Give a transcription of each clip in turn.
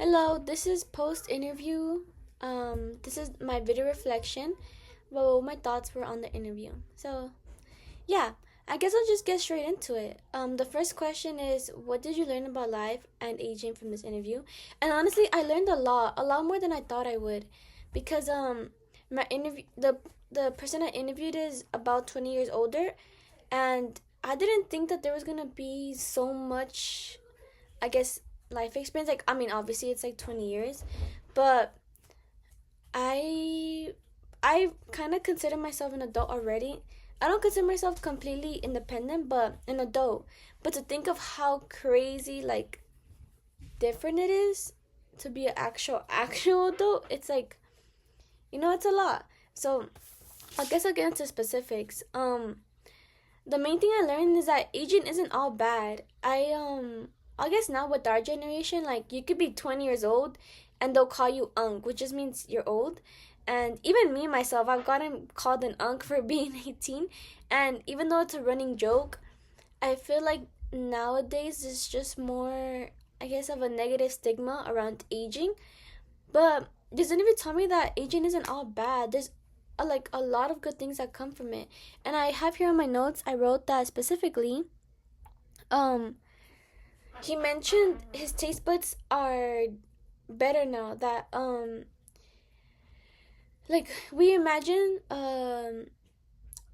Hello, this is post interview. This is my video reflection. Well, my thoughts were on the interview. So, yeah, I guess I'll just get straight into it. The first question is, what did you learn about life and aging from this interview? And honestly, I learned a lot more than I thought I would, because my interview, the person I interviewed is about 20 years older, and I didn't think that there was gonna be so much, I guess, life experience. Like, I mean, obviously it's like 20 years, but I I kind of consider myself an adult already. I don't consider myself completely independent, but an adult. But to think of how crazy, like, different it is to be an actual adult, it's like, it's a lot. So I guess I'll get into specifics. The main thing I learned is that aging isn't all bad. I guess now with our generation, like, you could be 20 years old and they'll call you unk, which just means you're old. And even me myself, I've gotten called an unk for being 18. And even though it's a running joke, I feel like nowadays there's just more, I guess, of a negative stigma around aging. But this interview taught me that aging isn't all bad. There's like a lot of good things that come from it. And I have here on my notes, I wrote that specifically. Um, he mentioned his taste buds are better now. That like, we imagine a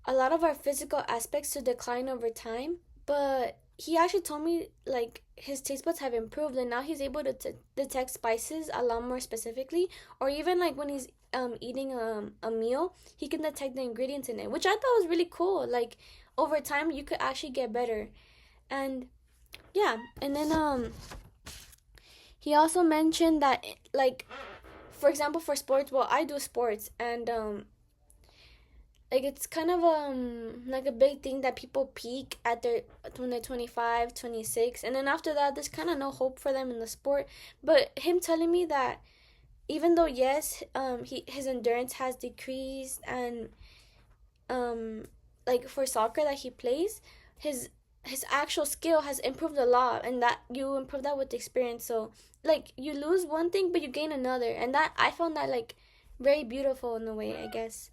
lot of our physical aspects to decline over time, but he actually told me, like, his taste buds have improved and now he's able to detect spices a lot more specifically, or even like when he's eating a meal, he can detect the ingredients in it, which I thought was really cool. Like, over time you could actually get better. And yeah, and then he also mentioned that, like, for example, for sports, well, I do sports, and like, it's kind of like a big thing that people peak at their when they're 25, 26, and then after that there's kind of no hope for them in the sport. But him telling me that even though, yes, his endurance has decreased, and um like, for soccer that he plays, his his actual skill has improved a lot, and that you improve that with experience. So, like, you lose one thing but you gain another, and that I found that, like, very beautiful in a way, I guess.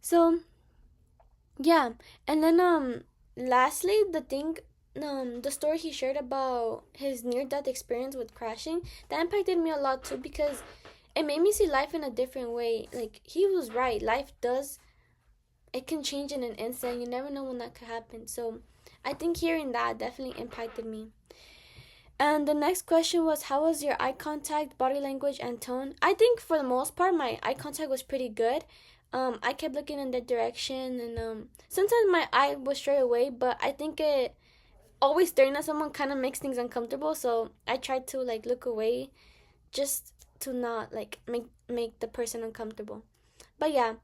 So, yeah. And then lastly, the story he shared about his near death experience with crashing, that impacted me a lot too, because it made me see life in a different way. Like, he was right. Life does, it can change in an instant. You never know when that could happen. So I think hearing that definitely impacted me. And the next question was, how was your eye contact, body language, and tone? I think for the most part, my eye contact was pretty good. I kept looking in that direction, and sometimes my eye was straight away, but I think it always staring at someone kind of makes things uncomfortable. So I tried to, like, look away, just to not, like, make the person uncomfortable. But yeah,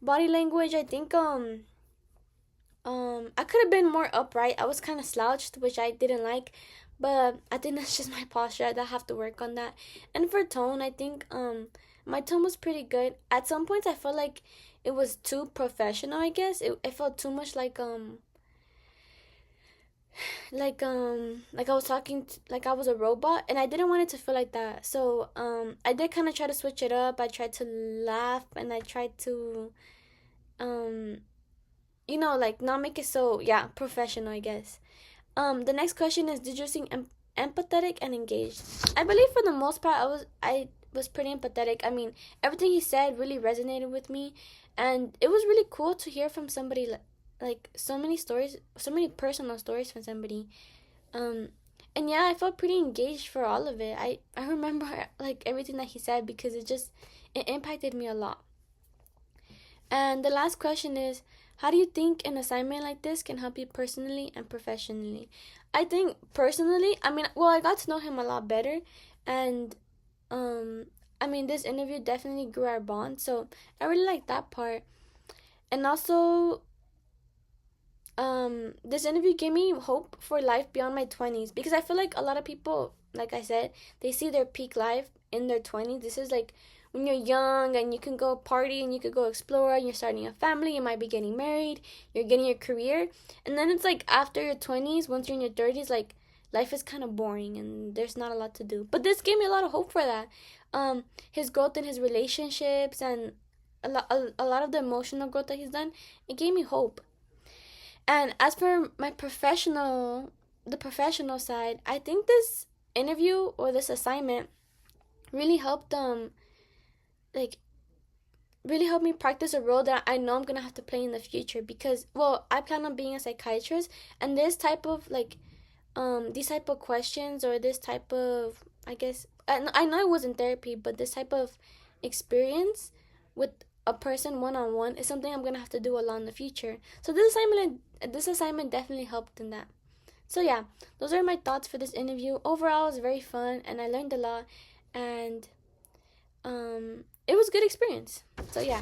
body language, I think I could have been more upright. I was kind of slouched, which I didn't like, but I think that's just my posture. I have to work on that. And for tone, I think my tone was pretty good. At some points, I felt like it was too professional. I guess it felt too much like like I was talking like I was a robot, and I didn't want it to feel like that. So I did kind of try to switch it up. I tried to laugh, and I tried to um like, not make it so, yeah, professional, I guess. The next question is, did you seem empathetic and engaged? I believe for the most part I was pretty empathetic. I mean, everything he said really resonated with me, and it was really cool to hear from somebody, like, so many stories, so many personal stories from somebody. Um and yeah, I felt pretty engaged for all of it. I remember, like, everything that he said, because it impacted me a lot. And the last question is, how do you think an assignment like this can help you personally and professionally? I think personally, I mean, well, I got to know him a lot better, and um I mean, this interview definitely grew our bond, so I really like that part. And also, this interview gave me hope for life beyond my 20s, because I feel like a lot of people, like I said, they see their peak life in their 20s. This is like when you're young and you can go party and you could go explore, and you're starting a family, you might be getting married, you're getting your career. And then it's like after your 20s, once you're in your 30s, like, life is kind of boring and there's not a lot to do. But this gave me a lot of hope for that. His growth in his relationships and a lot of the emotional growth that he's done, it gave me hope. And as for the professional side, I think this interview or this assignment really helped like really helped me practice a role that I know I'm gonna have to play in the future, because well, I plan on being a psychiatrist, and this type of these type of questions, or this type of, I guess, I know it wasn't therapy, but this type of experience with a person one on one is something I'm gonna have to do a lot in the future. So this assignment definitely helped in that. So yeah, those are my thoughts for this interview. Overall, it was very fun and I learned a lot, and it was a good experience. So yeah.